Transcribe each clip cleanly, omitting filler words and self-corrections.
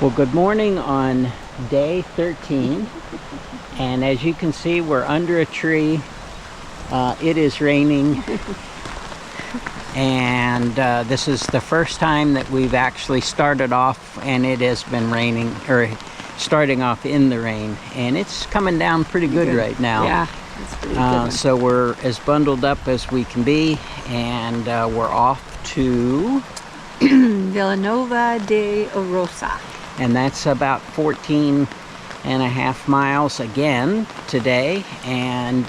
Well, good morning on day 13, and as you can see, we're under a tree. It is raining, and this is the first time that we've actually started off and it has been raining, or starting off in the rain, and it's coming down pretty good right now. Yeah, it's pretty good. So we're as bundled up as we can be, and we're off to Villanova de Arosa. And that's about 14 and a half miles again today, and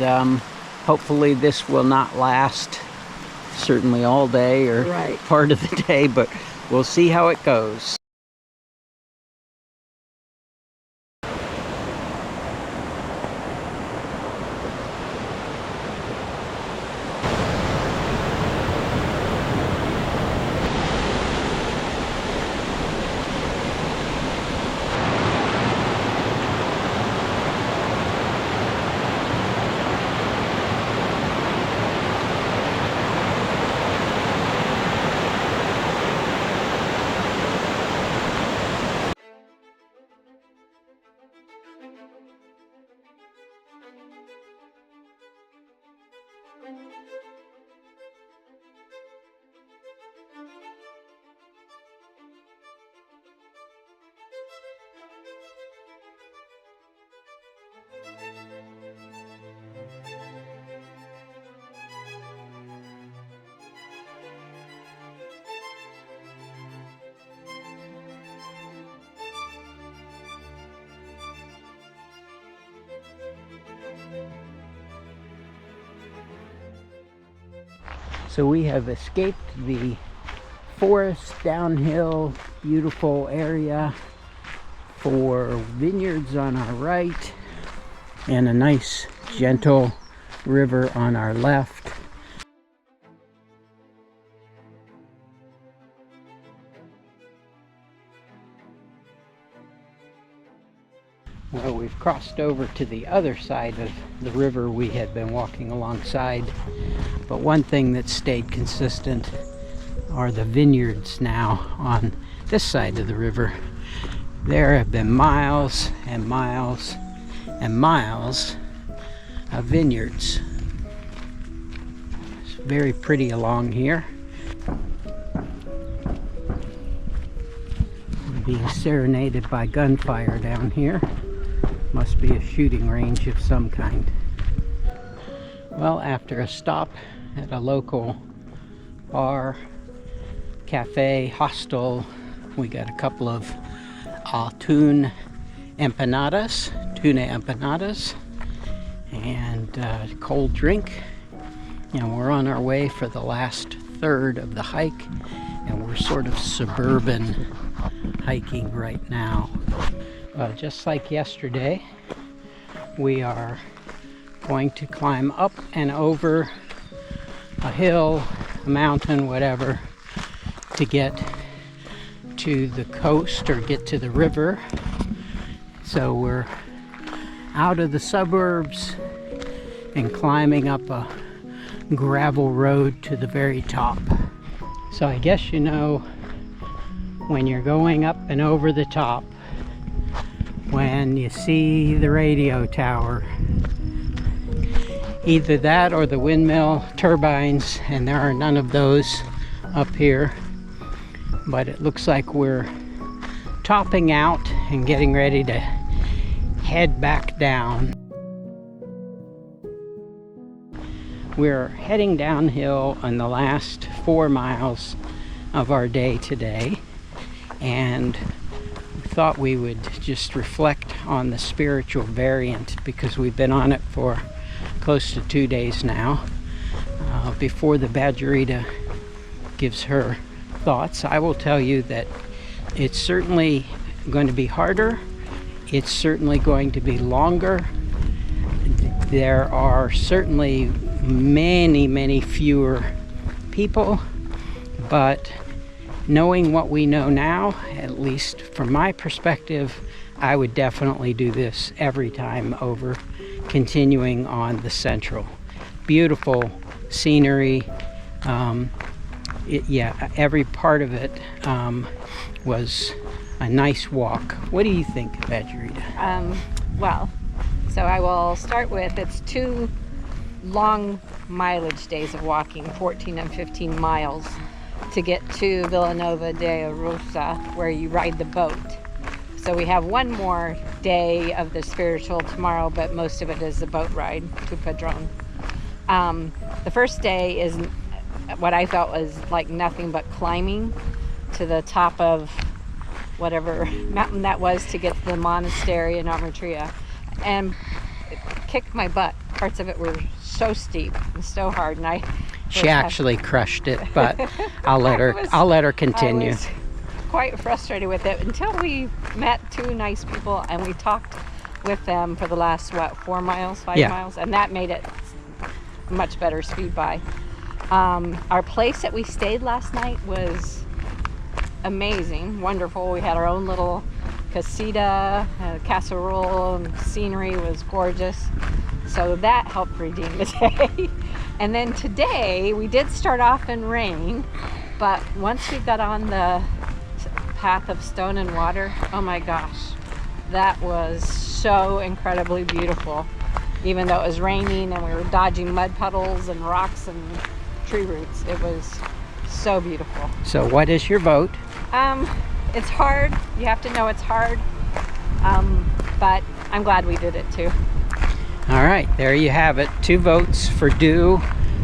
hopefully this will not last certainly all day or part of the day, but we'll see how it goes. So we have escaped the forest, downhill, beautiful area for vineyards on our right and a nice gentle river on our left. Well, we've crossed over to the other side of the river we had been walking alongside, but one thing that stayed consistent are the vineyards now on this side of the river. There have been miles and miles and miles of vineyards. It's very pretty along here. We're being serenaded by gunfire down here. Must be a shooting range of some kind. Well, after a stop at a local bar, cafe, hostel, we got a couple of tuna empanadas, and cold drink. And we're on our way for the last third of the hike, and we're sort of suburban hiking right now. Just like yesterday, we are going to climb up and over a hill, a mountain, whatever, to get to the coast or get to the river. So we're out of the suburbs and climbing up a gravel road to the very top. So I guess you know, when you're going up and over the top, when you see the radio tower, either that or the windmill turbines, and there are none of those up here, but it looks like we're topping out and getting ready to head back down. We're heading downhill on the last 4 miles of our day today, and thought we would just reflect on the spiritual variant because we've been on it for close to 2 days now. Before the Badgerita gives her thoughts, I will tell you that it's certainly going to be harder. It's certainly going to be longer. There are certainly many fewer people, but knowing what we know now, at least from my perspective, I would definitely do this every time over continuing on the Central. Beautiful scenery. Every part of it was a nice walk. What do you think, Badgerita? Well, so I will start with, it's 2 long mileage days of walking, 14 and 15 miles, to get to Villanova de Arosa, where you ride the boat. So we have one more day of the spiritual tomorrow, but most of it is the boat ride to Padron. The first day is what I felt was like nothing but climbing to the top of whatever mountain that was to get to the monastery in Armatria, and it kicked my butt. Parts of it were so steep and so hard, and she actually crushed it, but I'll let her continue. I was quite frustrated with it until we met 2 nice people and we talked with them for the last 5 miles, and that made it much better speed by. Our place that we stayed last night was amazing, wonderful. We had our own little casita, casserole, and scenery was gorgeous. So that helped redeem the day. And then today, we did start off in rain, but once we got on the path of stone and water, oh my gosh, that was so incredibly beautiful. Even though it was raining and we were dodging mud puddles and rocks and tree roots, it was so beautiful. So what is your vote? It's hard. You have to know it's hard. But I'm glad we did it too. All right, there you have it. 2 votes for do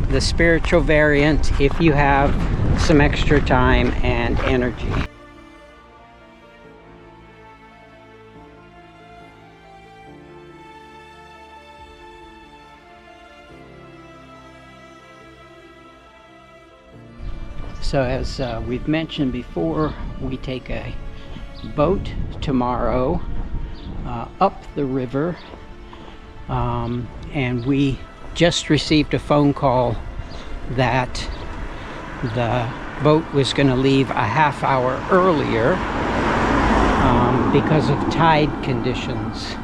the spiritual variant if you have some extra time and energy. So as we've mentioned before, we take a boat tomorrow up the river, and we just received a phone call that the boat was going to leave a half hour earlier because of tide conditions.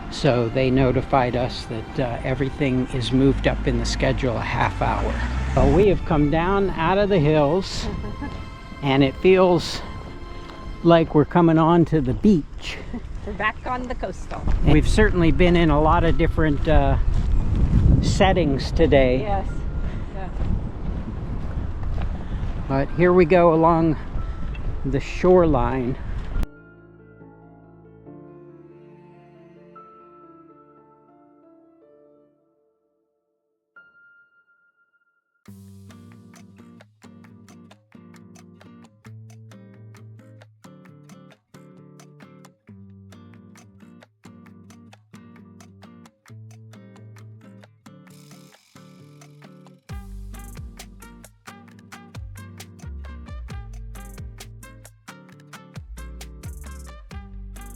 So they notified us that everything is moved up in the schedule a half hour. Well, we have come down out of the hills and it feels like we're coming on to the beach. We're back on the coastal. We've certainly been in a lot of different settings today. Yes. Yeah. But here we go along the shoreline.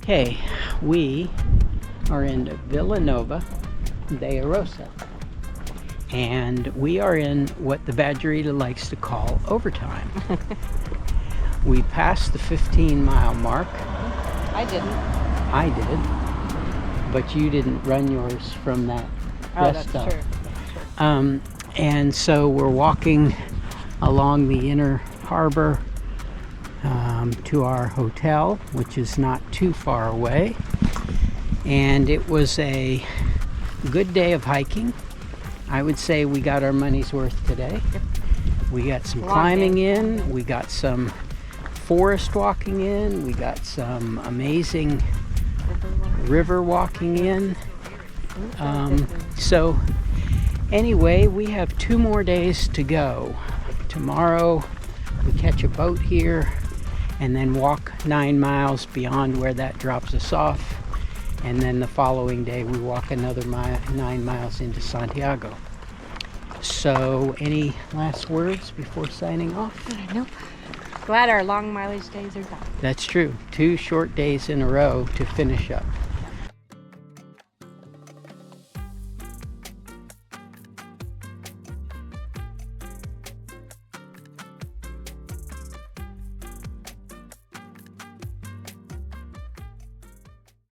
Okay, we are in Villanova de Arosa, and we are in what the Badgerita likes to call overtime. We passed the 15-mile mark. I didn't. I did, but you didn't run yours from that rest stop. That's true. And so we're walking along the inner harbor to our hotel, which is not too far away. And it was a good day of hiking. I would say we got our money's worth today. Yep. We got some climbing in, we got some forest walking in, we got some amazing river walking in. So anyway, we have 2 more days to go. Tomorrow we catch a boat here and then walk 9 miles beyond where that drops us off, and then the following day we walk another 9 miles into Santiago. So any last words before signing off? Nope. Glad our long mileage days are done. That's true. 2 short days in a row to finish up.